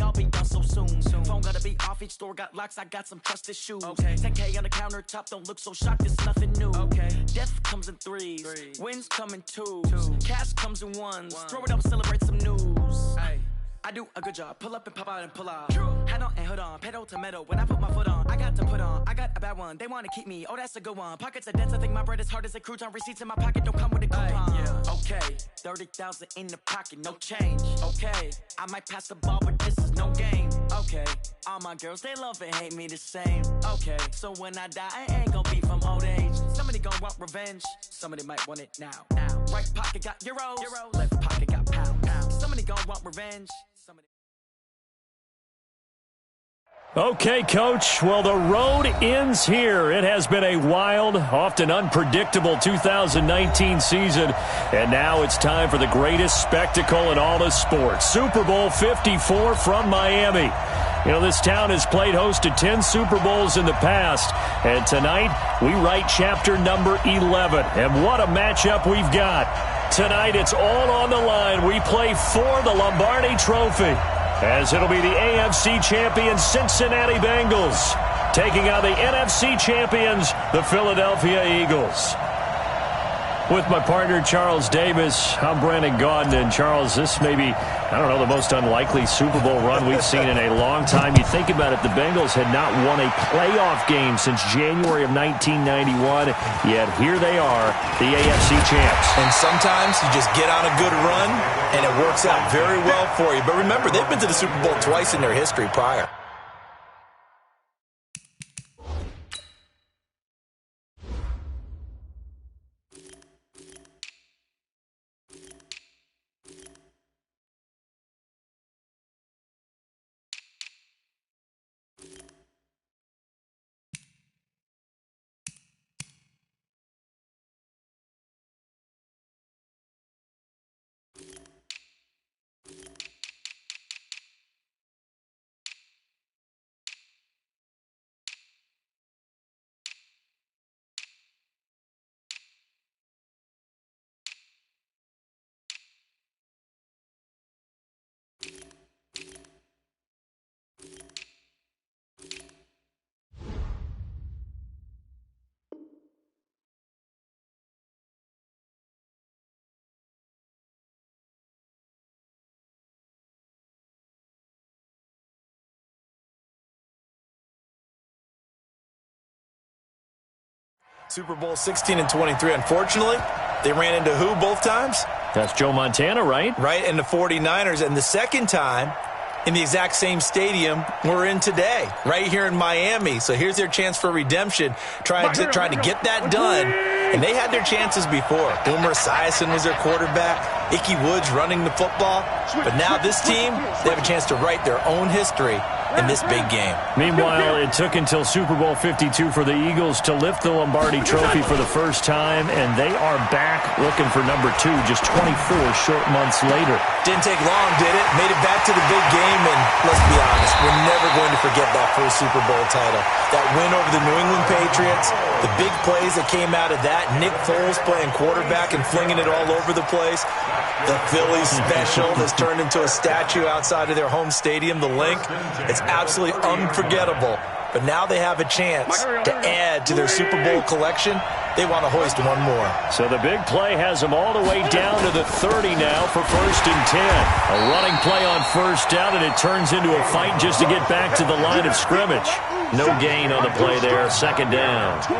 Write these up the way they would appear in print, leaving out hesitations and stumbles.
all be done so soon. Phone gotta be off, each store got locks, I got some trusted shoes. 10K on the countertop, don't look so shocked, it's nothing new. Death comes in threes, wins come in twos, cash comes in ones. Throw it up, celebrate some news. I do a good job, pull up and pop out and pull out. Head on and hood on, pedal to metal. When I put my foot on, I got to put on. I got a bad one, they wanna keep me, oh that's a good one. Pockets are dense, I think my bread is hard as a crouton. Receipts in my pocket don't come with a coupon. Okay, 30,000 in the pocket, no change. Okay, I might pass the ball, but this is no game. Okay, all my girls, they love and hate me the same. Okay, so when I die, I ain't gon' be from old age. Somebody gon' want revenge, somebody might want it now. Right pocket got euros, left pocket got pounds. Somebody gon' want revenge. Okay, Coach. Well, the road ends here. It has been a wild, often unpredictable 2019 season. And now it's time for the greatest spectacle in all of sports. Super Bowl 54 from Miami. You know, this town has played host to 10 Super Bowls in the past. And tonight, we write chapter number 11. And what a matchup we've got. Tonight, it's all on the line. We play for the Lombardi Trophy, as it'll be the AFC champion Cincinnati Bengals taking on the NFC champions, the Philadelphia Eagles. With my partner, Charles Davis, I'm Brandon Gaudin. And, Charles, this may be, I don't know, the most unlikely Super Bowl run we've seen in a long time. You think about it, the Bengals had not won a playoff game since January of 1991, yet here they are, the AFC champs. And sometimes you just get on a good run, and it works out very well for you. But remember, they've been to the Super Bowl twice in their history prior. Super Bowl 16 and 23. Unfortunately, they ran into who both times? That's Joe Montana, right? Right, and the 49ers. And the second time in the exact same stadium we're in today, right here in Miami. So here's their chance for redemption, trying to get that done. And they had their chances before. Boomer Esiason was their quarterback. Ickey Woods running the football. But now this team, they have a chance to write their own history in this big game. Meanwhile, it took until Super Bowl 52 for the Eagles to lift the Lombardi Trophy for the first time, and they are back looking for number 2 just 24 short months later. Didn't take long, did it? Made it back to the big game, and let's be honest, we're never going to forget that first Super Bowl title. That win over the New England Patriots, the big plays that came out of that, Nick Foles playing quarterback and flinging it all over the place, the Phillies special that's turned into a statue outside of their home stadium, the Link. It's absolutely unforgettable. But now they have a chance to add to their Super Bowl collection. They want to hoist one more. So the big play has them all the way down to the 30 now for 1st and 10. A running play on 1st down, and it turns into a fight just to get back to the line of scrimmage. No gain on the play there, 2nd down. 46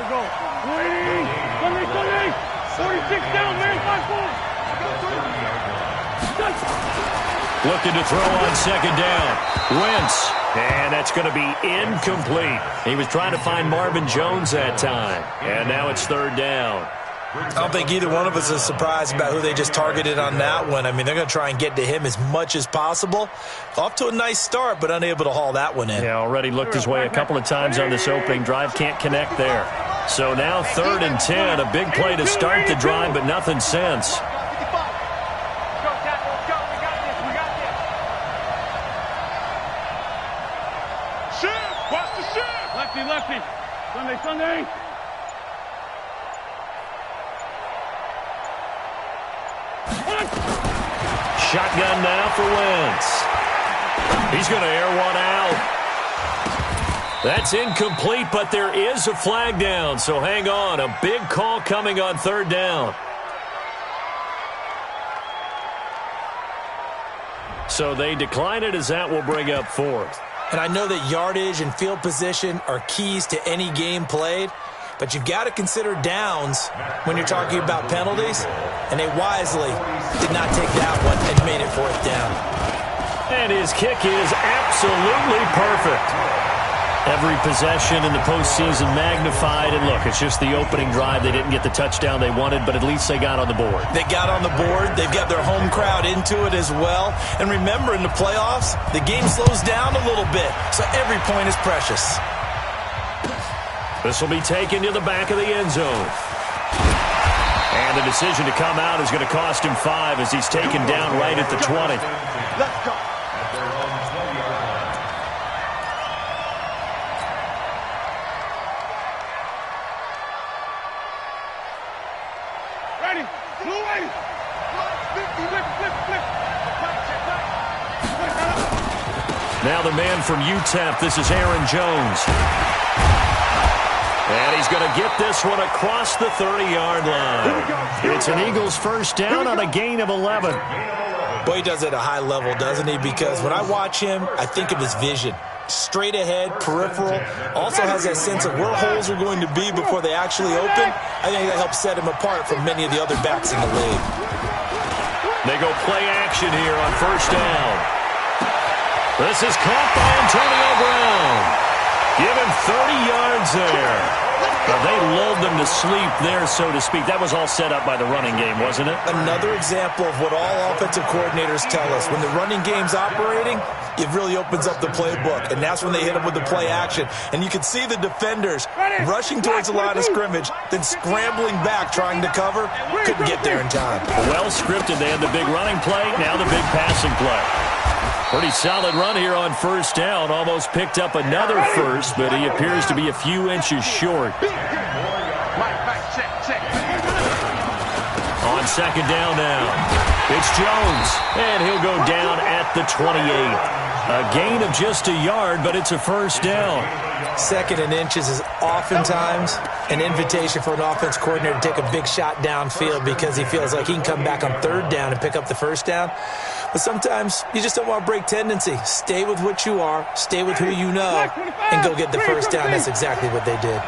down, man. 5-4. Looking to throw on 2nd down. Wentz. And that's going to be incomplete. He was trying to find Marvin Jones that time. And now it's 3rd down. I don't think either one of us is surprised about who they just targeted on that one. I mean, they're going to try and get to him as much as possible. Off to a nice start, but unable to haul that one in. Yeah, already looked his way a couple of times on this opening drive. Can't connect there. So now 3rd and 10. A big play to start the drive, but nothing since. Lefty. Sunday. Shotgun now for Wentz. He's going to air one out. That's incomplete, but there is a flag down, so hang on. A big call coming on third down. So they decline it as that will bring up fourth. And I know that yardage and field position are keys to any game played, but you've got to consider downs when you're talking about penalties, and they wisely did not take that one and made it fourth down. And his kick is absolutely perfect. Every possession in the postseason magnified, and look, it's just the opening drive. They didn't get the touchdown they wanted, but at least they got on the board. They got on the board. They've got their home crowd into it as well. And remember, in the playoffs, the game slows down a little bit, so every point is precious. This will be taken to the back of the end zone. And the decision to come out is going to cost him 5 as he's taken down right at the 20. Let's go. Ready? Blue way. Flip. Now the man from UTEP, this is Aaron Jones. And he's going to get this one across the 30-yard line. It's an Eagles first down on a gain of 11. Boy, he does it at a high level, doesn't he? Because when I watch him, I think of his vision. Straight ahead, peripheral. Also has that sense of where holes are going to be before they actually open. I think that helps set him apart from many of the other backs in the league. They go play action here on first down. This is caught by Antonio Brown. Give him 30 yards there. Well, they lulled them to sleep there, so to speak. That was all set up by the running game, wasn't it? Another example of what all offensive coordinators tell us. When the running game's operating, it really opens up the playbook, and that's when they hit them with the play action. And you can see the defenders rushing towards the line of scrimmage, then scrambling back trying to cover. Couldn't get there in time. Well scripted. They had the big running play, now the big passing play. Pretty solid run here on first down. Almost picked up another first, but he appears to be a few inches short. On second down now, it's Jones, and he'll go down at the 28. A gain of just a yard, but it's a first down. Second and inches is oftentimes an invitation for an offense coordinator to take a big shot downfield because he feels like he can come back on third down and pick up the first down. But sometimes you just don't want to break tendency. Stay with what you are, stay with who you know, and go get the first down. That's exactly what they did.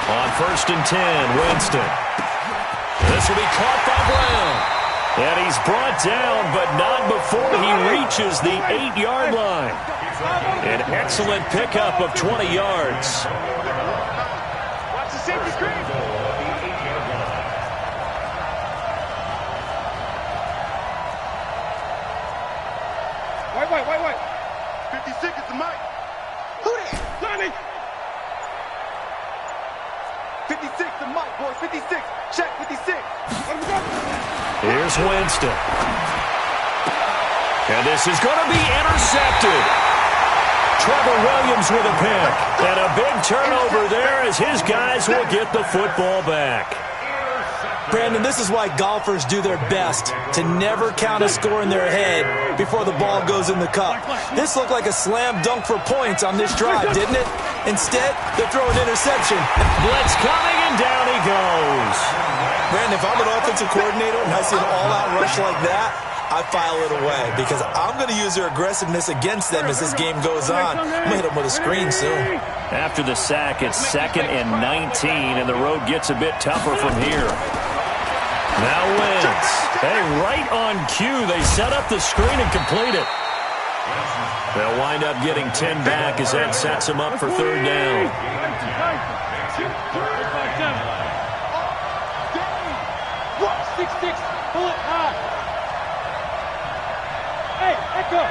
On first and 10, Winston. This will be caught by Brown. And he's brought down, but not before he reaches the 8-yard line. An excellent pickup of 20 yards. Watch the safety screen. Wait. 56 is the mic. Who that? Johnny. 56, the mic, boys. 56. Check 56. Here's Winston. And this is going to be intercepted. Trevor Williams with a pick. And a big turnover there as his guys will get the football back. Brandon, this is why golfers do their best to never count a score in their head before the ball goes in the cup. This looked like a slam dunk for points on this drive, didn't it? Instead, they're throwing interception. Blitz coming, and down he goes. Brandon, if I'm an offensive coordinator and I see an all-out rush like that, I file it away because I'm going to use their aggressiveness against them as this game goes on. I'm going to hit them with a screen soon. After the sack, it's 2nd and 19, and the road gets a bit tougher from here. Now Wentz. Hey, right on cue. They set up the screen and complete it. They'll wind up getting 10 back as that sets them up for third down. What? 6-6. Pull it high. Hey, echo.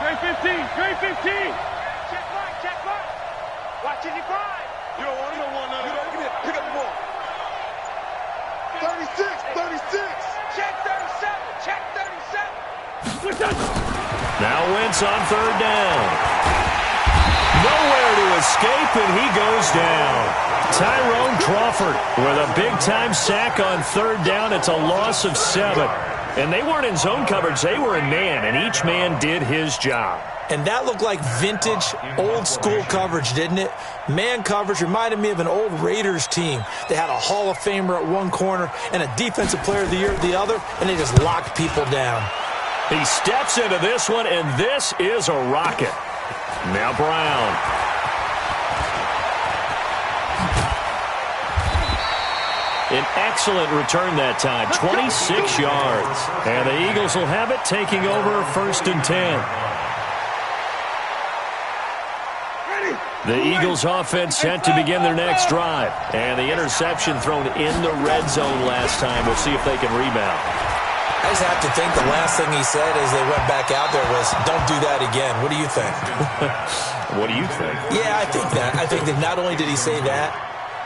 Grade 15. Check mark. Watch it, you grind. You don't want none of it. Pick up the ball. 36. Check 37. Now Wentz on third down. Nowhere to escape, and he goes down. Tyrone Crawford with a big-time sack on third down. It's a loss of 7. And they weren't in zone coverage. They were in man, and each man did his job. And that looked like vintage, old-school coverage, didn't it? Man coverage reminded me of an old Raiders team. They had a Hall of Famer at one corner and a Defensive Player of the Year at the other, and they just locked people down. He steps into this one, and this is a rocket. Now Brown. An excellent return that time, 26 yards. And the Eagles will have it, taking over 1st and 10. The Eagles offense set to begin their next drive. And the interception thrown in the red zone last time. We'll see if they can rebound. I just have to think the last thing he said as they went back out there was, don't do that again. What do you think? What do you think? Yeah, I think that. I think that not only did he say that,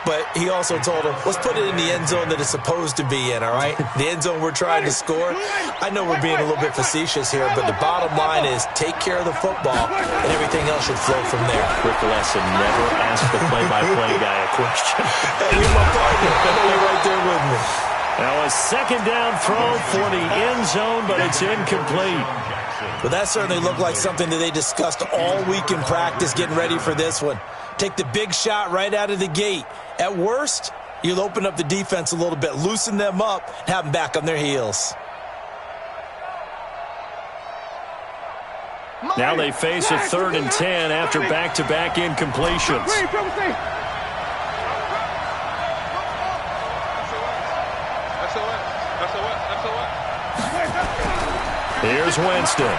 but he also told him, let's put it in the end zone that it's supposed to be in, all right? The end zone we're trying to score. I know we're being a little bit facetious here, but the bottom line is take care of the football, and everything else should flow from there. Quick lesson, never ask the play-by-play guy a question. Hey, you're my partner. I know you're right there with me. Now a second down throw for the end zone, but it's incomplete. Well, that certainly looked like something that they discussed all week in practice getting ready for this one. Take the big shot right out of the gate. At worst, you'll open up the defense a little bit, loosen them up, and have them back on their heels. Now they face a 3rd and 10 after back-to-back incompletions. Here's Winston.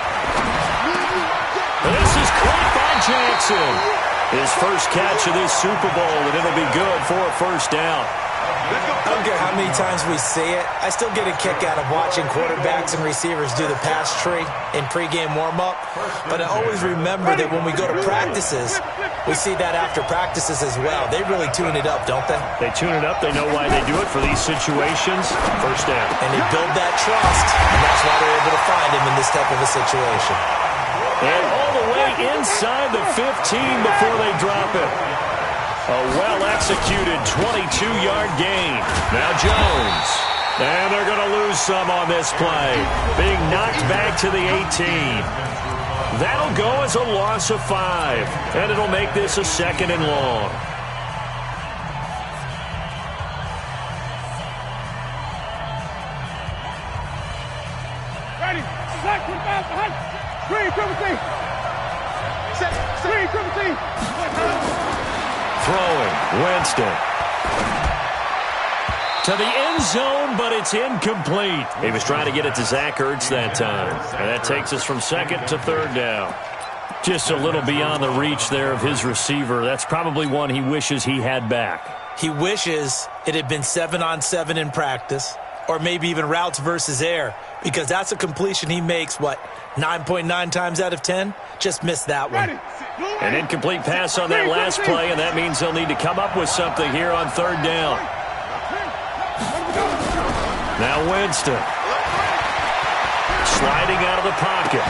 This is caught by Jackson. His first catch of this Super Bowl, and it'll be good for a 1st down. I don't care how many times we see it. I still get a kick out of watching quarterbacks and receivers do the pass tree in pregame warm-up. But I always remember that when we go to practices, we see that after practices as well. They really tune it up, don't they? They tune it up. They know why they do it for these situations. 1st down. And they build that trust, and that's why they're able to find him in this type of a situation. And all the way inside the 15 before they drop it. A well-executed 22-yard gain. Now Jones. And they're going to lose some on this play. Being knocked back to the 18. That'll go as a loss of 5. And it'll make this a 2nd and long. Ready. Black with fast behind. Screen, triple T. Screen, triple T. Throwing, Winston. To the end zone, but it's incomplete. He was trying to get it to Zach Ertz that time. And that takes us from 2nd to 3rd down. Just a little beyond the reach there of his receiver. That's probably one he wishes he had back. He wishes it had been 7-on-7 in practice, or maybe even routes versus air, because that's a completion he makes, 9.9 times out of 10? Just missed that one. An incomplete pass on that last play, and that means they'll need to come up with something here on 3rd down. Now Winston. Sliding out of the pocket.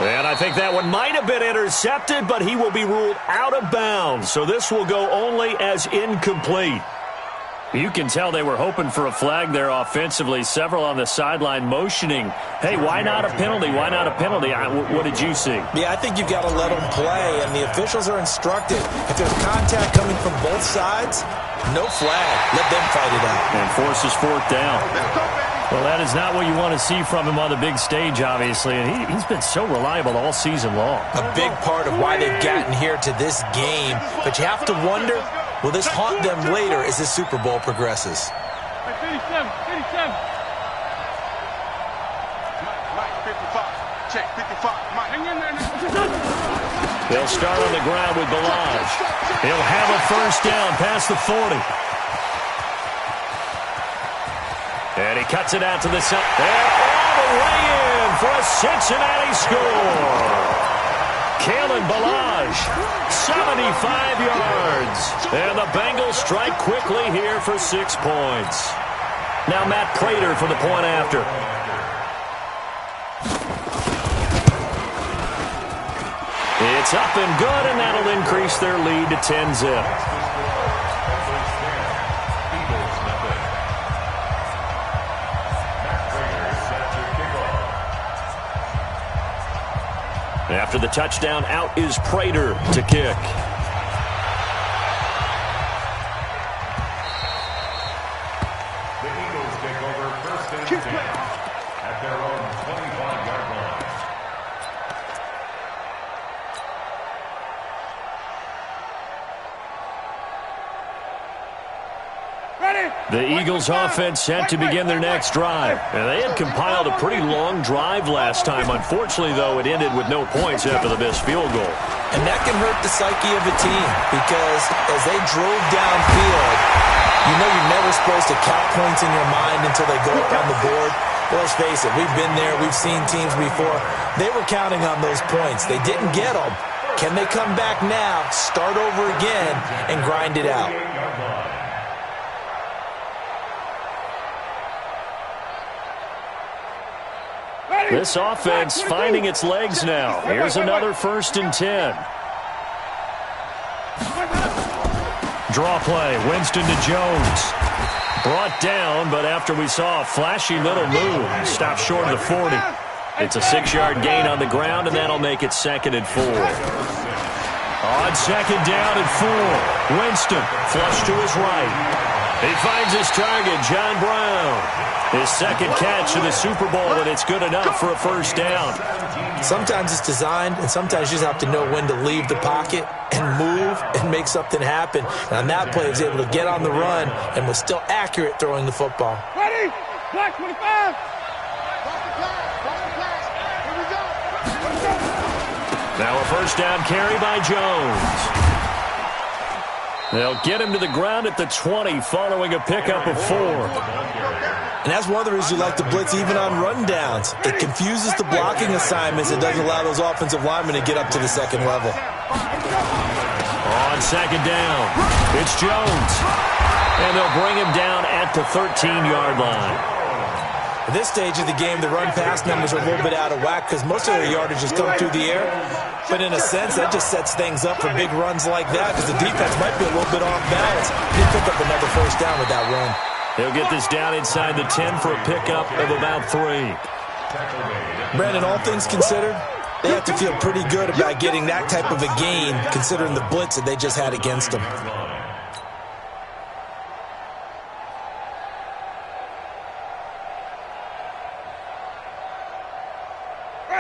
And I think that one might have been intercepted, but he will be ruled out of bounds. So this will go only as incomplete. You can tell they were hoping for a flag there offensively. Several on the sideline motioning, hey, why not a penalty? Why not a penalty? What did you see? Yeah, I think you've got to let them play, and the officials are instructed. If there's contact coming from both sides, no flag. Let them fight it out. And forces 4th down. Well, that is not what you want to see from him on the big stage, obviously, and he's been so reliable all season long. A big part of why they've gotten here to this game, but you have to wonder, will this haunt them later as the Super Bowl progresses? 57. Mike, 55. Check, 55. Mike, hang in there. They'll start on the ground with Balaj. He'll have a 1st down past the 40. And he cuts it out to the side. And all the way in for a Cincinnati score. Kalen Balaj, 75 yards. And the Bengals strike quickly here for 6 points. Now Matt Prater for the point after. It's up and good, and that'll increase their lead to 10-zip. After the touchdown, out is Prater to kick. The Eagles take over first and 10 at their own 25-yard line. The Eagles offense set to begin their next drive. And they had compiled a pretty long drive last time. Unfortunately, though, it ended with no points after the missed field goal. And that can hurt the psyche of a team because as they drove downfield, you know you're never supposed to count points in your mind until they go up on the board. Well, let's face it, we've been there. We've seen teams before. They were counting on those points. They didn't get them. Can they come back now, start over again, and grind it out? This offense finding its legs now. Here's another 1st and 10. Draw play. Winston to Jones. Brought down, but after we saw a flashy little move, stopped short of the 40. It's a 6-yard gain on the ground, and that'll make it 2nd and 4. On 2nd down and 4. Winston flush to his right. He finds his target, John Brown. His 2nd catch of the Super Bowl, and it's good enough for a 1st down. Sometimes it's designed, and sometimes you just have to know when to leave the pocket and move and make something happen. And on that play, he was able to get on the run and was still accurate throwing the football. Ready? Black 25. Now a 1st down carry by Jones. They'll get him to the ground at the 20 following a pickup of 4. And that's one of the reasons you like to blitz even on rundowns. It confuses the blocking assignments. It doesn't allow those offensive linemen to get up to the 2nd level. On 2nd down, it's Jones. And they'll bring him down at the 13-yard line. At this stage of the game, the run-pass numbers are a little bit out of whack because most of their yardage has come through the air. But in a sense, that just sets things up for big runs like that because the defense might be a little bit off balance. He picked up another 1st down with that run. He'll get this down inside the 10 for a pickup of about 3. Brandon, all things considered, they have to feel pretty good about getting that type of a gain considering the blitz that they just had against them.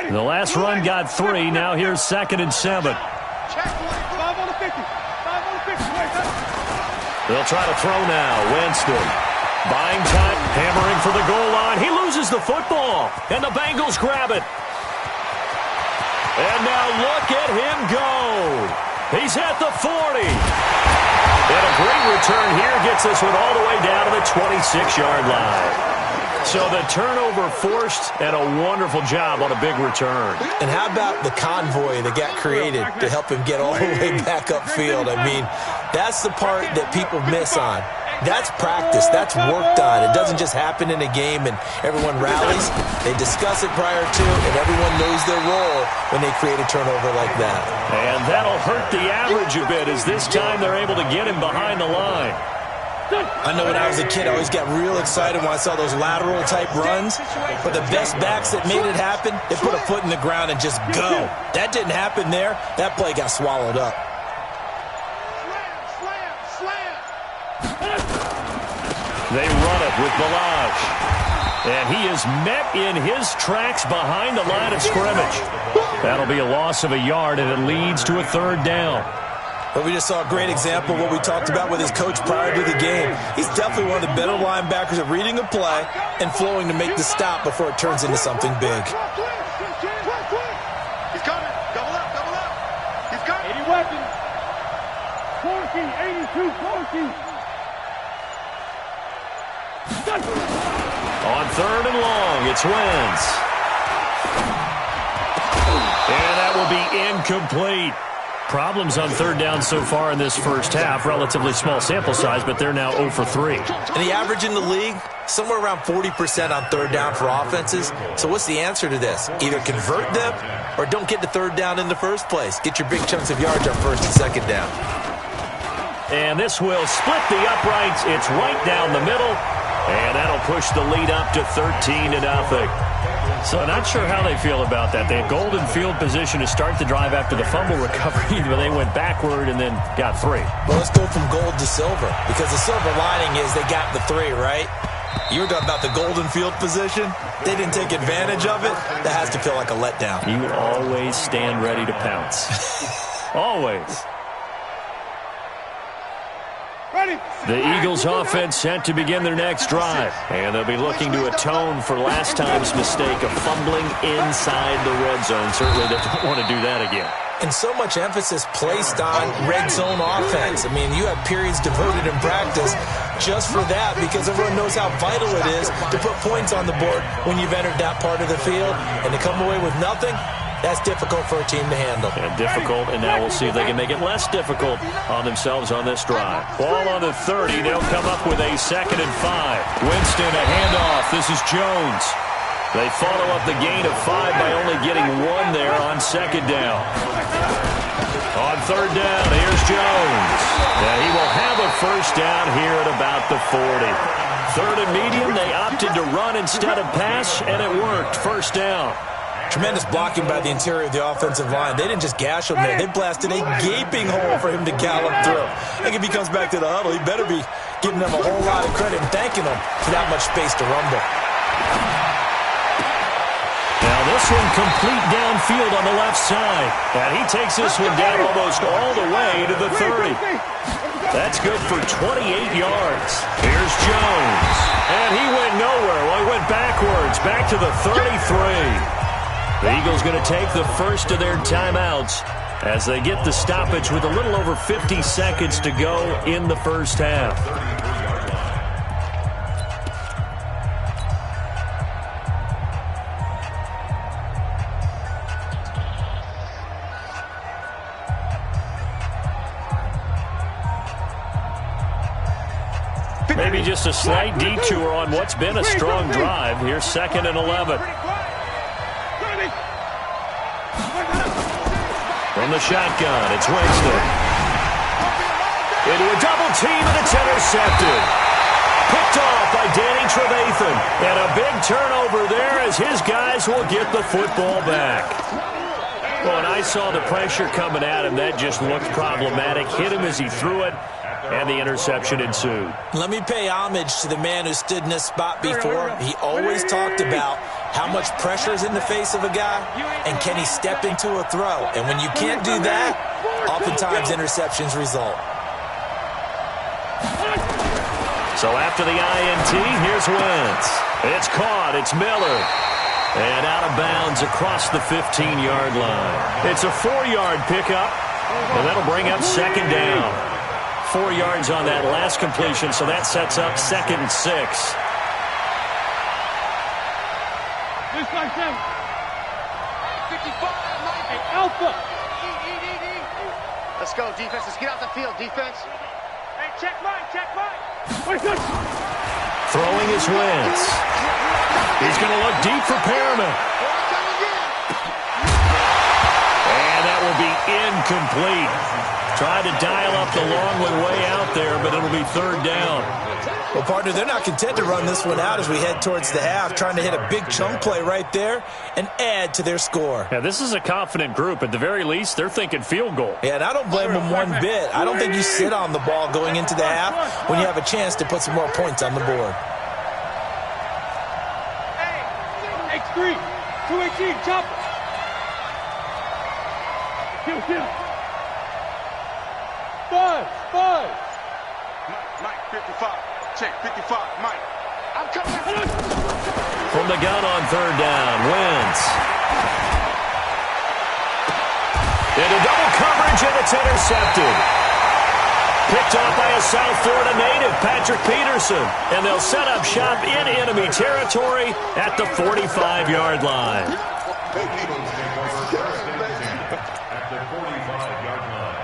The last run got 3. Now here's 2nd and 7. 5 on the 50. 5 on the 50. They'll try to throw now. Winston buying time, hammering for the goal line. He loses the football, and the Bengals grab it. And now look at him go. He's at the 40. And a great return here gets this one all the way down to the 26-yard line. So the turnover forced, and a wonderful job on a big return. And how about the convoy that got created to help him get all the way back upfield? I mean, that's the part that people miss on. That's practice. That's worked on. It doesn't just happen in a game and everyone rallies. They discuss it prior to, and everyone knows their role when they create a turnover like that. And that'll hurt the average a bit as this time they're able to get him behind the line. I know when I was a kid, I always got real excited when I saw those lateral-type runs. But the best backs that made it happen, they put a foot in the ground and just go. That didn't happen there. That play got swallowed up. They run it with Balaj. And he is met in his tracks behind the line of scrimmage. That'll be a loss of a yard, and it leads to a 3rd down. But we just saw a great example of what we talked about with his coach prior to the game. He's definitely one of the better linebackers at reading a play and flowing to make the stop before it turns into something big. He's coming. Double up, double up. He's coming. 80 weapons. 40, 82, 40. On 3rd and long, it's Wentz. And that will be incomplete. Problems on 3rd down so far in this first half. Relatively small sample size, but they're now 0 for 3. And the average in the league, somewhere around 40% on third down for offenses. So what's the answer to this? Either convert them or don't get to third down in the first place. Get your big chunks of yards on first and second down. And this will split the uprights. It's right down the middle. And that'll push the lead up to 13-0. So not sure how they feel about that. They had golden field position to start the drive after the fumble recovery, but they went backward and then got 3. Well, let's go from gold to silver, because the silver lining is they got the 3, right? You were talking about the golden field position. They didn't take advantage of it. That has to feel like a letdown. You always stand ready to pounce. Always. The Eagles offense set to begin their next drive. And they'll be looking to atone for last time's mistake of fumbling inside the red zone. Certainly they don't want to do that again. And so much emphasis placed on red zone offense. I mean, you have periods devoted in practice just for that, because everyone knows how vital it is to put points on the board when you've entered that part of the field. And to come away with nothing, that's difficult for a team to handle. And difficult, and now we'll see if they can make it less difficult on themselves on this drive. Ball on the 30. They'll come up with a 2nd and 5. Winston, a handoff. This is Jones. They follow up the gain of 5 by only getting 1 there on 2nd down. On 3rd down, here's Jones. Now he will have a 1st down here at about the 40. 3rd and medium, they opted to run instead of pass, and it worked. 1st down. Tremendous blocking by the interior of the offensive line. They didn't just gash him there. They blasted a gaping hole for him to gallop through. I think if he comes back to the huddle, he better be giving them a whole lot of credit and thanking them for that much space to rumble. Now this one complete downfield on the left side. And he takes this one down almost all the way to the 30. That's good for 28 yards. Here's Jones. And he went nowhere. Well, he went backwards, back to the 33. The Eagles going to take the first of their timeouts as they get the stoppage with a little over 50 seconds to go in the first half. Maybe just a slight detour on what's been a strong drive. Here's 2nd and 11. From the shotgun, it's Winston. Into a double team, and it's intercepted. Picked off by Danny Trevathan. And a big turnover there as his guys will get the football back. Well, and I saw the pressure coming at him. That just looked problematic. Hit him as he threw it, and the interception ensued. Let me pay homage to the man who stood in this spot before. He always talked about how much pressure is in the face of a guy, and can he step into a throw? And when you can't do that, oftentimes interceptions result. So after the INT, here's Wentz. It's caught. It's Miller. And out of bounds across the 15-yard line. It's a 4-yard pickup, and that'll bring up 2nd down. 4 yards on that last completion, so that sets up 2nd and 6. Alpha. Let's go, defense. Let's get out the field, defense. Hey, check mine. Throwing his Wentz. He's going to look deep for Perriman. And that will be incomplete. Tried to dial up the long way out there, but it'll be 3rd down. Well, partner, they're not content to run this one out as we head towards the half, trying to hit a big chunk play right there and add to their score. Yeah, this is a confident group. At the very least, they're thinking field goal. Yeah, and I don't blame them one bit. I don't think you sit on the ball going into the half when you have a chance to put some more points on the board. Hey, X3, 218, chopper. Kill. Buzz. Mike, 55. Check, 55. Mike. I'm coming. From the gun on 3rd down, Wentz. Into double coverage, and it's intercepted. Picked off by a South Florida native, Patrick Peterson. And they'll set up shop in enemy territory at the 45-yard line. The Eagles take over 1st and 10 at the 45-yard line.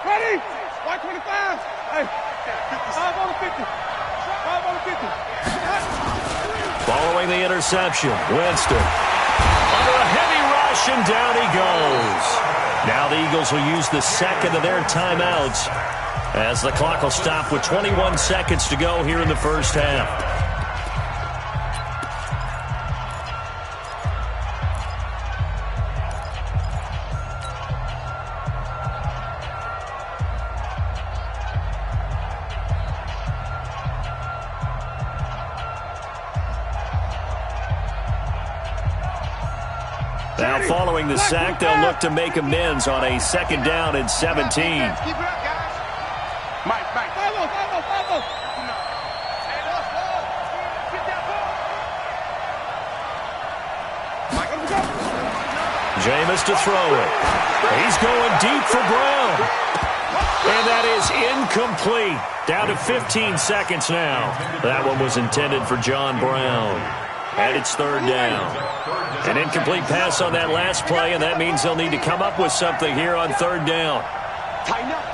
Ready? Y25. Hey, 5 on the 50. 5 on the 50. Following the interception, Winston under a heavy rush, and down he goes. Now the Eagles will use the second of their timeouts as the clock will stop with 21 seconds to go here in the first half. Now following the sack, they'll look to make amends on a second down and 17. Keep it up, guys. Mike. 5-0. Jameis to throw it. He's going deep for Brown. And that is incomplete. Down to 15 seconds now. That one was intended for John Brown. And it's third down. An incomplete pass on that last play, and that means they'll need to come up with something here on third down. Tighten up.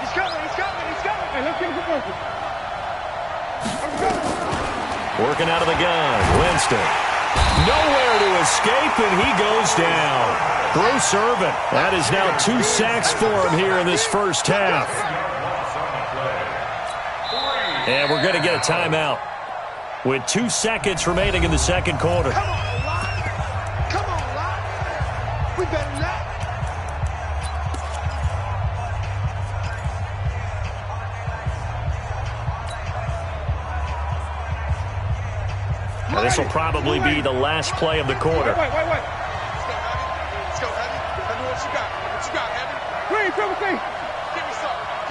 He's coming. Hey, let's get him for focus. Working out of the gun, Winston. Nowhere to escape, and he goes down. Bruce Irvin. That is now 2 sacks for him here in this first half. And we're going to get a timeout with 2 seconds remaining in the second quarter. Come on, Locke. We better than that. Now, this will probably be the last play of the quarter. Wait. Let's go, Heavy. Let me what you got. What you got, Heavy? Triple C. Give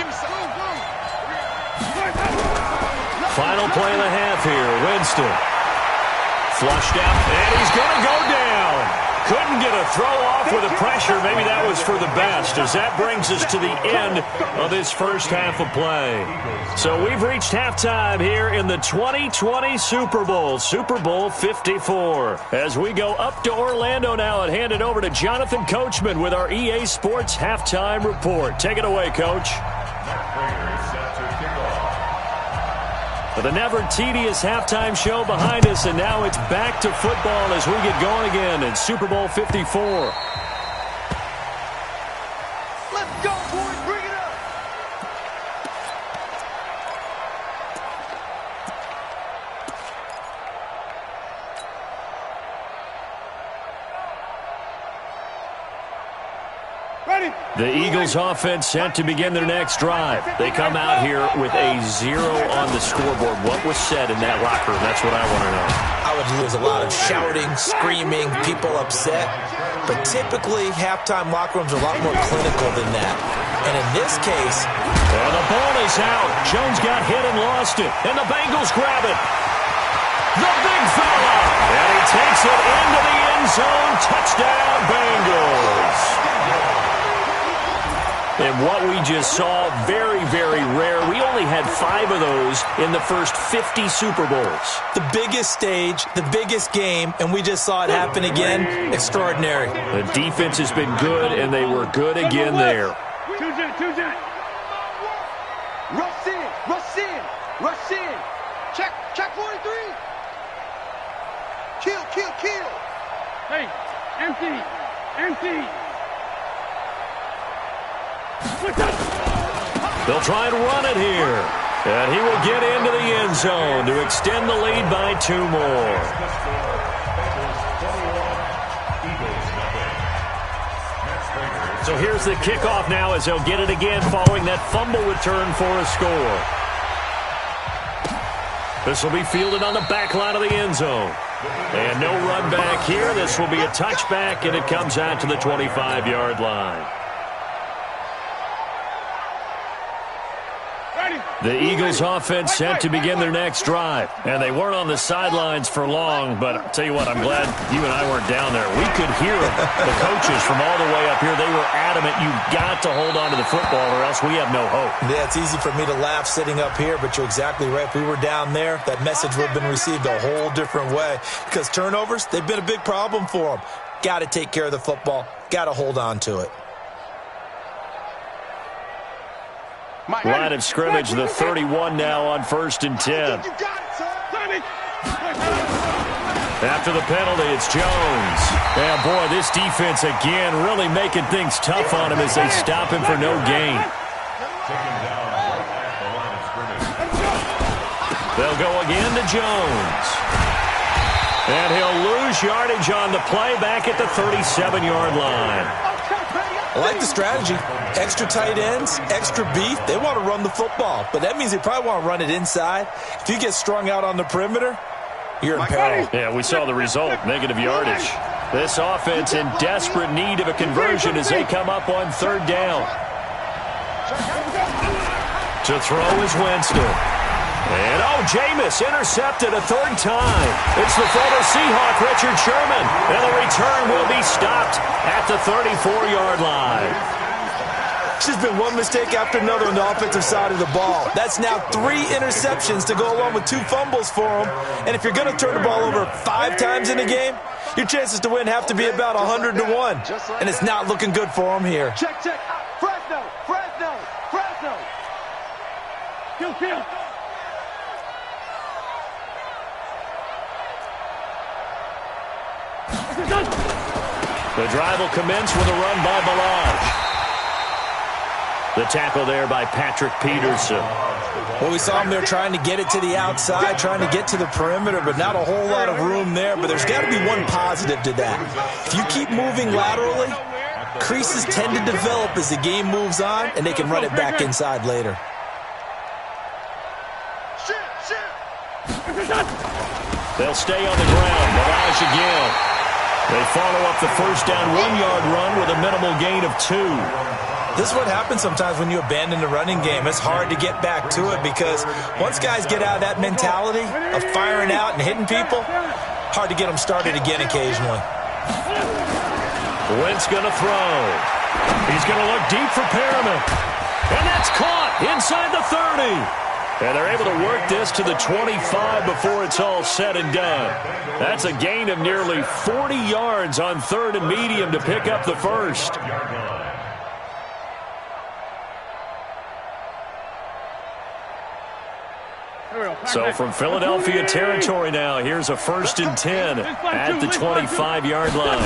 me some. Final play of the half here. Winston. Flushed out, and he's going to go down. Couldn't get a throw off with the pressure. Maybe that was for the best, as that brings us to the end of this first half of play. So we've reached halftime here in the 2020 Super Bowl, Super Bowl 54. As we go up to Orlando now and hand it over to Jonathan Coachman with our EA Sports Halftime Report. Take it away, Coach. The never tedious halftime show behind us, and now it's back to football as we get going again in Super Bowl 54. Let's go, boys. Bring it up. Ready. The Eagles offense set to begin their next drive. They come out here with a 0 on the scoreboard. What was said in that locker room? That's what I want to know. There's a lot of shouting, screaming, people upset. But typically, halftime locker rooms are a lot more clinical than that. And in this case... And the ball is out. Jones got hit and lost it. And the Bengals grab it. The big fella. And he takes it into the end zone. Touchdown, Bengals. And what we just saw, very, very rare. We only had 5 of those in the first 50 Super Bowls. The biggest stage, the biggest game, and we just saw it happen again. Extraordinary. The defense has been good, and they were good again there. Two jet. Rush in. Check 43. Kill. Hey, empty. They'll try and run it here. And he will get into the end zone to extend the lead by 2 more. So here's the kickoff now as they'll get it again following that fumble return for a score. This will be fielded on the back line of the end zone. And no run back here. This will be a touchback, and it comes out to the 25-yard line. The Eagles offense set to begin their next drive. And they weren't on the sidelines for long, but I'll tell you what, I'm glad you and I weren't down there. We could hear them. The coaches from all the way up here, they were adamant, you've got to hold on to the football or else we have no hope. Yeah, it's easy for me to laugh sitting up here, but you're exactly right. If we were down there, that message would have been received a whole different way. Because turnovers, they've been a big problem for them. Got to take care of the football. Got to hold on to it. Line of scrimmage, the 31 now on 1st and 10. After the penalty, it's Jones. And boy, this defense again really making things tough on him as they stop him for no gain. They'll go again to Jones. And he'll lose yardage on the play back at the 37-yard line. I like the strategy. Extra tight ends, extra beef. They want to run the football, but that means they probably want to run it inside. If you get strung out on the perimeter, you're in peril. Yeah, we saw the result, negative yardage. This offense in desperate need of a conversion as they come up on 3rd down. To throw is Winston. And, Jameis intercepted a 3rd time. It's the former Seahawk, Richard Sherman. And the return will be stopped at the 34-yard line. It's just been one mistake after another on the offensive side of the ball. That's now 3 interceptions to go along with 2 fumbles for him. And if you're going to turn the ball over 5 times in a game, your chances to win have to be about 100 to 1. And it's not looking good for him here. Check. Fresno. Kill. The drive will commence with a run by Balaj. The tackle there by Patrick Peterson. Well, we saw him there trying to get it to the outside, trying to get to the perimeter, but not a whole lot of room there. But there's got to be one positive to that. If you keep moving laterally, creases tend to develop as the game moves on, and they can run it back inside later. They'll stay on the ground. Balaj again. They follow up the 1st down 1-yard run with a minimal gain of 2. This is what happens sometimes when you abandon the running game. It's hard to get back to it because once guys get out of that mentality of firing out and hitting people, hard to get them started again occasionally. Wentz going to throw. He's going to look deep for Perriman. And that's caught inside the 30. And they're able to work this to the 25 before it's all said and done. That's a gain of nearly 40 yards on 3rd and medium to pick up the 1st. So from Philadelphia territory now, here's a 1st and 10 at the 25-yard line.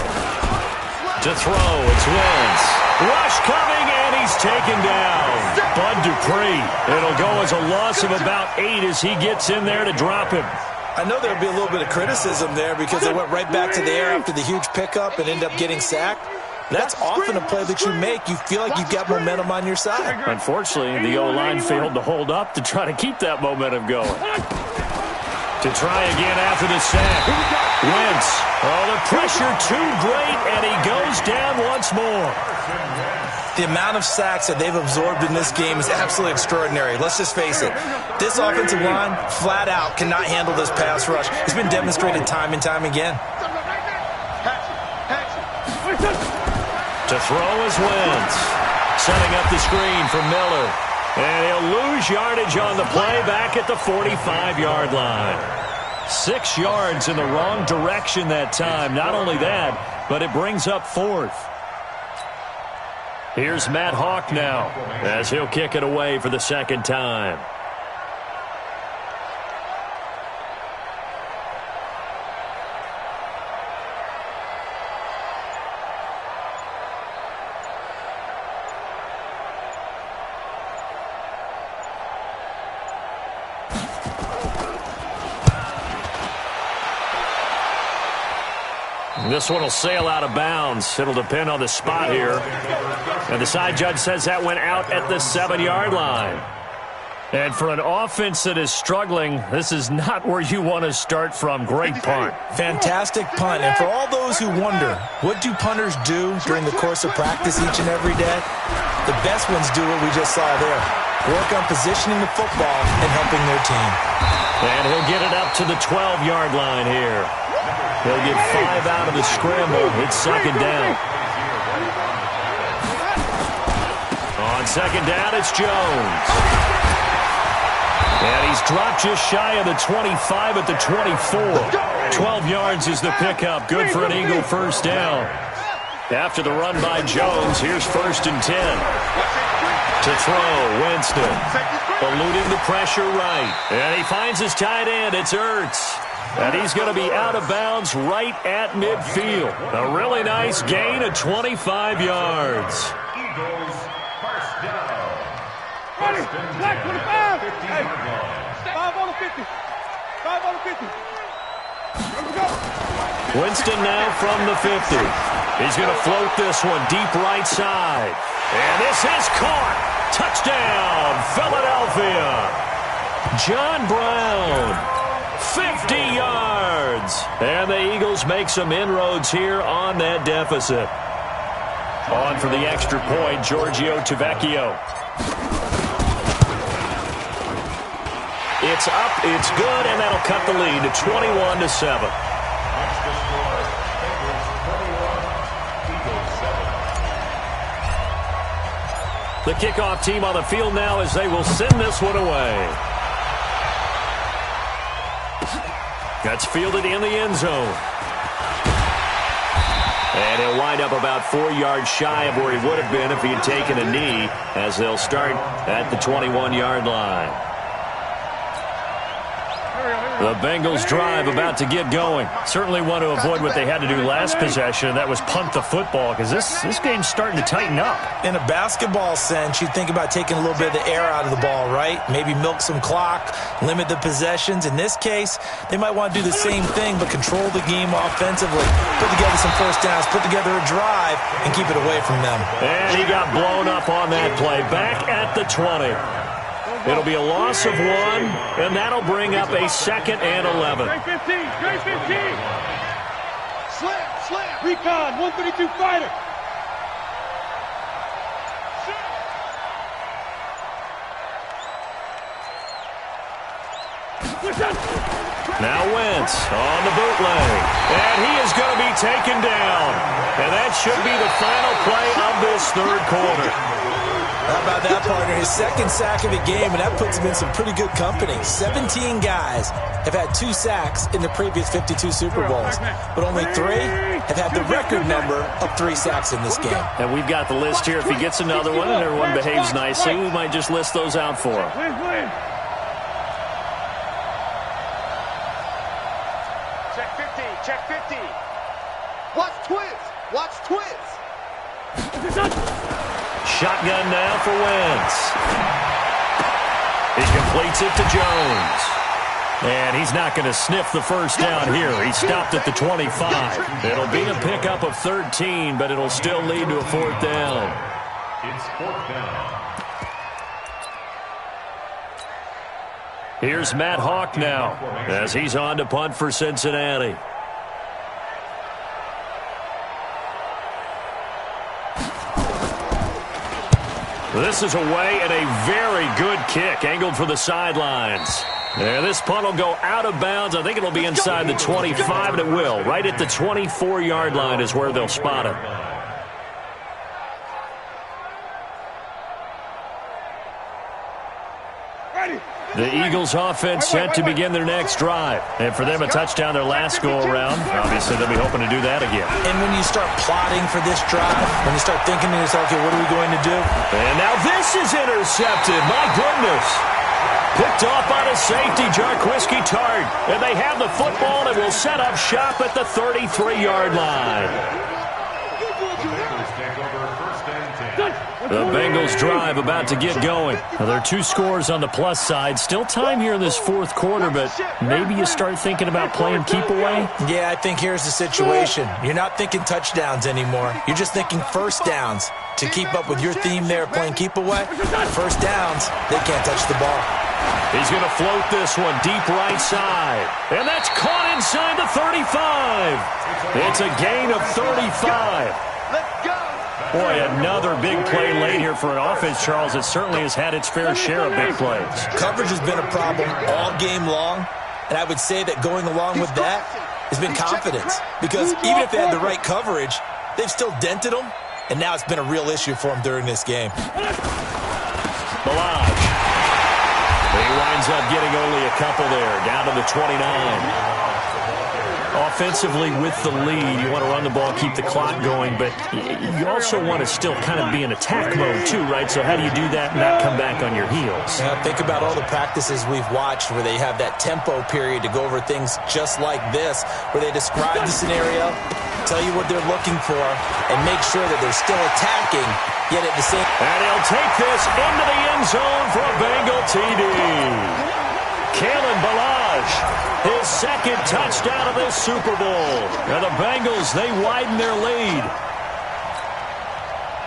To throw, it's Wentz. Rush coming, and he's taken down. Bud Dupree. It'll go as a loss of about 8 as he gets in there to drop him. I know there'll be a little bit of criticism there because they went right back to the air after the huge pickup and ended up getting sacked. That's often a play that you make. You feel like you've got momentum on your side. Unfortunately, the O-line failed to hold up to try to keep that momentum going. To try again after the sack. Wentz. The pressure too great, and he goes down once more. The amount of sacks that they've absorbed in this game is absolutely extraordinary. Let's just face it. This offensive line, flat out, cannot handle this pass rush. It's been demonstrated time and time again. To throw is Wentz. Setting up the screen for Miller. And he'll lose yardage on the play back at the 45-yard line. 6 yards in the wrong direction that time. Not only that, but it brings up 4th. Here's Matt Hawk now as he'll kick it away for the 2nd time. This one will sail out of bounds. It'll depend on the spot here. And the side judge says that went out at the 7-yard line. And for an offense that is struggling, this is not where you want to start from. Great punt. Fantastic punt. And for all those who wonder, what do punters do during the course of practice each and every day? The best ones do what we just saw there. Work on positioning the football and helping their team. And he'll get it up to the 12-yard line here. He'll get 5 out of the scramble. It's 2nd down. On 2nd down, it's Jones. And he's dropped just shy of the 25 at the 24. 12 yards is the pickup. Good for an Eagle 1st down. After the run by Jones, here's 1st and 10. To throw, Winston. Eluding the pressure right. And he finds his tight end. It's Ertz. And he's going to be out of bounds right at midfield. A really nice gain of 25 yards. Eagles, first down. Ready, black 25. Hey, 5 on the 50. 5 on the 50. Let's go. Winston now from the 50. He's going to float this one deep right side. And this is caught. Touchdown, Philadelphia. John Brown. 50 yards. And the Eagles make some inroads here on that deficit. On for the extra point, Giorgio Tavecchio. It's up, it's good, and that'll cut the lead to 21-7. The kickoff team on the field now as they will send this one away. That's fielded in the end zone. And he'll wind up about 4 yards shy of where he would have been if he had taken a knee, as they'll start at the 21-yard line. The Bengals drive about to get going. Certainly want to avoid what they had to do last possession, and that was punt the football, because this game's starting to tighten up. In a basketball sense, you think about taking a little bit of the air out of the ball, right? Maybe milk some clock, limit the possessions. In this case, they might want to do the same thing, but control the game offensively. Put together some first downs, put together a drive, and keep it away from them. And he got blown up on that play. Back at the 20. It'll be a loss of 1, and that'll bring up a 2nd and 11. Straight 15, straight 15. Slam, recon, 132 fighter. Now Wentz on the bootleg, and he is going to be taken down. And that should be the final play of this third quarter. How about that, partner? His 2nd sack of the game, and that puts him in some pretty good company. 17 guys have had 2 sacks in the previous 52 Super Bowls, but only 3 have had the record number of 3 sacks in this game. And we've got the list here. If he gets another one and everyone behaves nicely, we might just list those out for him. Check 50, check 50. Watch twins, watch twins. Shotgun now for Wentz. He completes it to Jones. And he's not going to sniff the first down here. He stopped at the 25. It'll be a pickup of 13, but it'll still lead to a 4th down. It's 4th down. Here's Matt Hawk now as he's on to punt for Cincinnati. This is away and a very good kick, angled for the sidelines. And this punt will go out of bounds. I think it'll be inside the 25, and it will. Right at the 24-yard line is where they'll spot it. The Eagles offense set to begin their next drive. And for them, a touchdown their last go-around. Obviously, they'll be hoping to do that again. And when you start plotting for this drive, when you start thinking to yourself, okay, what are we going to do? And now this is intercepted. My goodness. Picked off by the safety, Jarquiski Tart. And they have the football and will set up shop at the 33-yard line. The Bengals drive about to get going. Now, there are 2 scores on the plus side. Still time here in this 4th quarter, but maybe you start thinking about playing keep away? Yeah, I think here's the situation. You're not thinking touchdowns anymore. You're just thinking first downs. To keep up with your theme there, playing keep away, first downs, they can't touch the ball. He's going to float this one deep right side. And that's caught inside the 35. It's a gain of 35. Let's go. Boy, another big play late here for an offense, Charles. It certainly has had its fair share of big plays. Coverage has been a problem all game long, and I would say that going along with that has been confidence. Because even if they had the right coverage, they've still dented them, and now it's been a real issue for them during this game. Balaj. He winds up getting only a couple there, down to the 29. offensively with the lead. You want to run the ball, keep the clock going, but you also want to still kind of be in attack mode too, right? So how do you do that and not come back on your heels? Yeah, think about all the practices we've watched where they have that tempo period to go over things just like this, where they describe the scenario, tell you what they're looking for, and make sure that they're still attacking, yet at the same... And he'll take this into the end zone for a Bengal TD. Kalen Ballage, his second touchdown of this Super Bowl. And the Bengals, they widen their lead.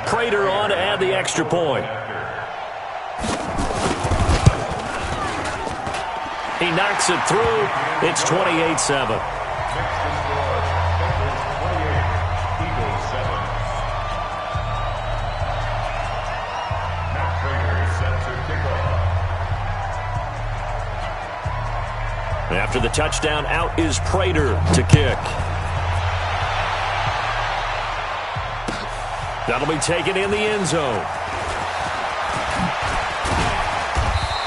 Prater on to add the extra point. He knocks it through. It's 28-7. After the touchdown, out is Prater to kick. That'll be taken in the end zone.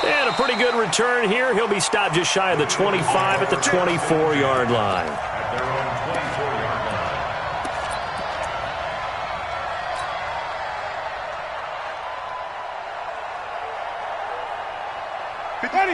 And a pretty good return here. He'll be stopped just shy of the 25 at the 24-yard line.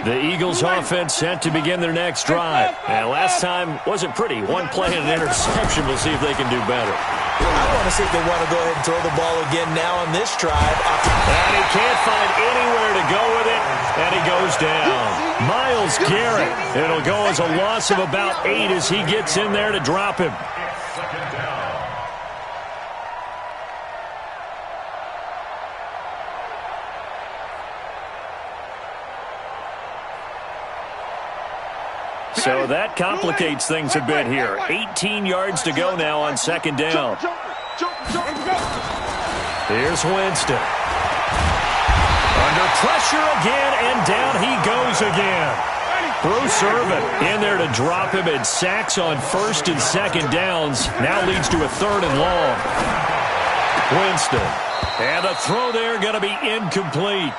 The Eagles offense set to begin their next drive. And last time wasn't pretty. One play and an interception. We'll see if they can do better. I want to see if they want to go ahead and throw the ball again now on this drive. And he can't find anywhere to go with it. And he goes down. Myles Garrett. It'll go as a loss of about 8 as he gets in there to drop him. So that complicates things a bit here. 18 yards to go now on second down. Here's Winston. Under pressure again, and down he goes again. Bruce Irvin in there to drop him, and sacks on first and second downs. Now leads to a third and long. Winston. And the throw there going to be incomplete.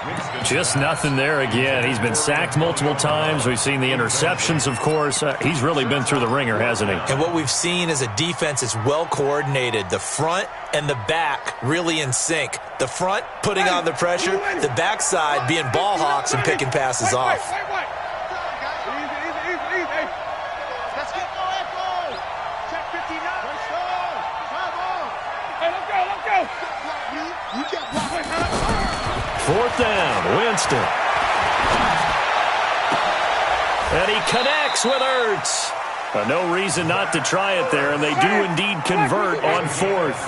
Just nothing there again. He's been sacked multiple times. We've seen the interceptions, of course. He's really been through the ringer, hasn't he? And what we've seen is a defense is well coordinated. The front and the back really in sync. The front putting on the pressure. The backside being ball hawks and picking passes off. Fourth down, Winston. And he connects with Ertz. No reason not to try it there, and they do indeed convert on fourth.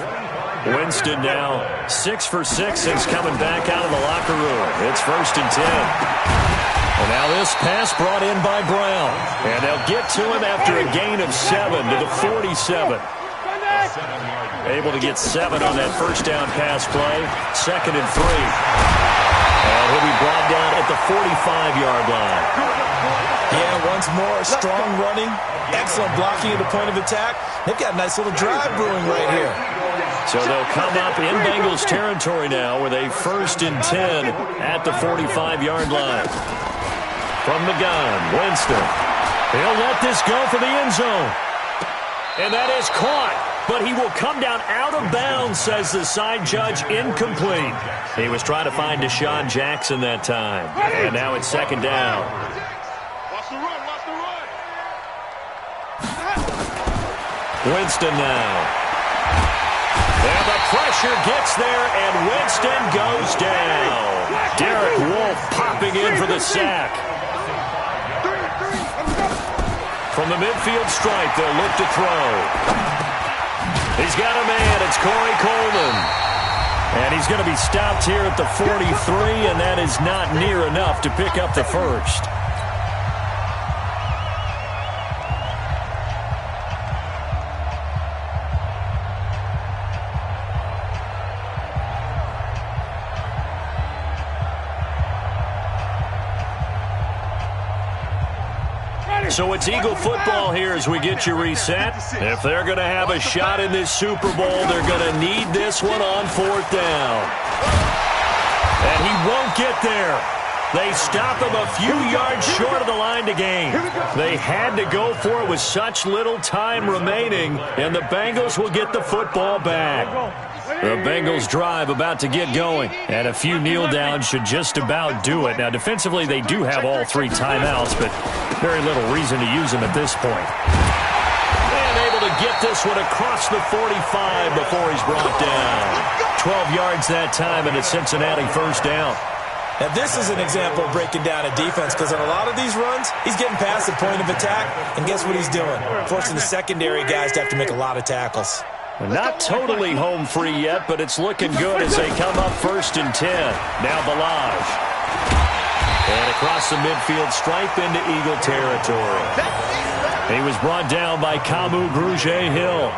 Winston now 6 for 6 since coming back out of the locker room. It's 1st and 10. And now this pass brought in by Brown. And they'll get to him after a gain of 7 to the 47. Able to get 7 on that first down pass play. 2nd and 3. And he'll be brought down at the 45-yard line. Yeah, once more, strong running, excellent blocking at the point of attack. They've got a nice little drive brewing right here. So they'll come up in Bengals territory now with a 1st and 10 at the 45-yard line. From the gun, Winston. He'll let this go for the end zone. And that is caught. But he will come down out of bounds, says the side judge. Incomplete. He was trying to find Deshaun Jackson that time. And now it's 2nd down. Watch the run, watch the run. Winston now. And the pressure gets there, and Winston goes down. Derek Wolfe popping in for the sack. From the midfield stripe, they'll look to throw. He's got a man. It's Corey Coleman. And he's going to be stopped here at the 43, and that is not near enough to pick up the first. So it's Eagle football here as we get you reset. If they're going to have a shot in this Super Bowl, they're going to need this one on 4th down. And he won't get there. They stop him a few yards short of the line to gain. They had to go for it with such little time remaining, and the Bengals will get the football back. The Bengals drive about to get going, and a few kneel downs should just about do it. Now, defensively, they do have all 3 timeouts, but very little reason to use them at this point. And able to get this one across the 45 before he's brought down. 12 yards that time, and it's Cincinnati first down. Now, this is an example of breaking down a defense, because on a lot of these runs, he's getting past the point of attack, and guess what he's doing? Forcing the secondary guys to have to make a lot of tackles. Not totally home free yet, but it's looking good as they come up 1st and 10. Now Balaj. And across the midfield stripe into Eagle territory. He was brought down by Kamu Grugier-Hill.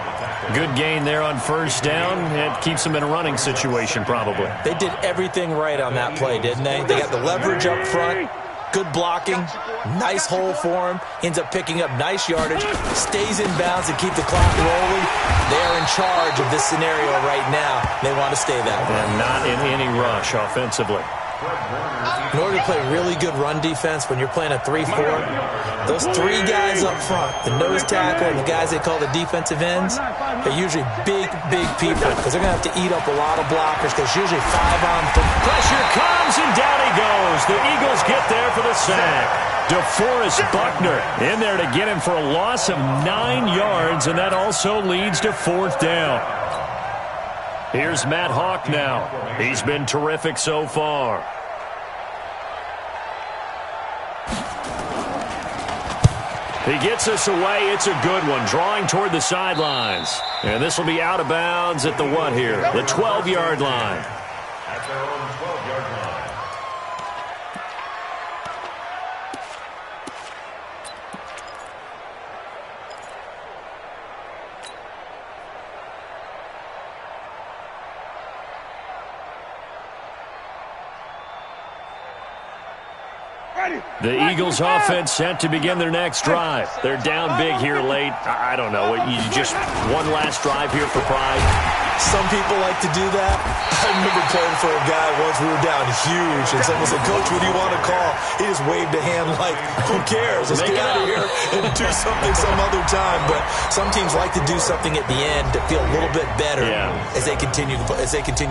Good gain there on 1st down. It keeps them in a running situation probably. They did everything right on that play, didn't they? They got the leverage up front. Good blocking, nice hole for him, ends up picking up nice yardage, stays in bounds to keep the clock rolling. They are in charge of this scenario right now. They want to stay that way. And not in any rush offensively. In order to play really good run defense when you're playing a 3-4, those 3 guys up front, the nose tackle and the guys they call the defensive ends, they're usually big people because they're going to have to eat up a lot of blockers because usually 5 on 3. Pressure comes and down he goes. The Eagles get there for the sack. DeForest Buckner in there to get him for a loss of 9 yards, and that also leads to 4th down. Here's Matt Hawk now. He's been terrific so far. He gets us away. It's a good one, drawing toward the sidelines. And this will be out of bounds at the what here? The 12-yard line. At their own 12-yard line. The Eagles offense set to begin their next drive. They're down big here late. I don't know. You just one last drive here for pride. Some people like to do that. I remember playing for a guy once. We were down huge, and someone said, "Coach, what do you want to call?" He just waved a hand like, "Who cares? Let's get out of here and do something some other time." But some teams like to do something at the end to feel a little bit better as they continue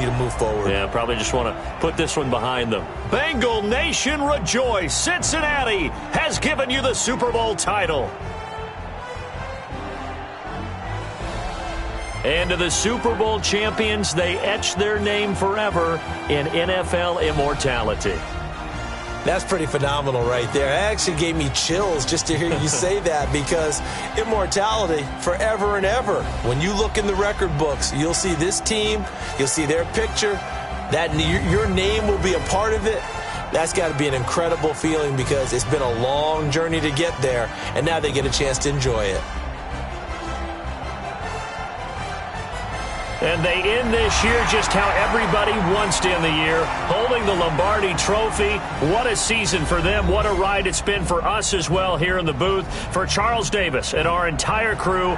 to move forward. Yeah, probably just want to put this one behind them. Bengal Nation rejoice! Cincinnati has given you the Super Bowl title. And to the Super Bowl champions, they etch their name forever in NFL immortality. That's pretty phenomenal right there. It actually gave me chills just to hear you say that, because immortality forever and ever. When you look in the record books, you'll see this team, you'll see their picture, that your name will be a part of it. That's got to be an incredible feeling, because it's been a long journey to get there, and now they get a chance to enjoy it. And they end this year just how everybody wants to end the year, holding the Lombardi Trophy. What a season for them. What a ride it's been for us as well here in the booth. For Charles Davis and our entire crew,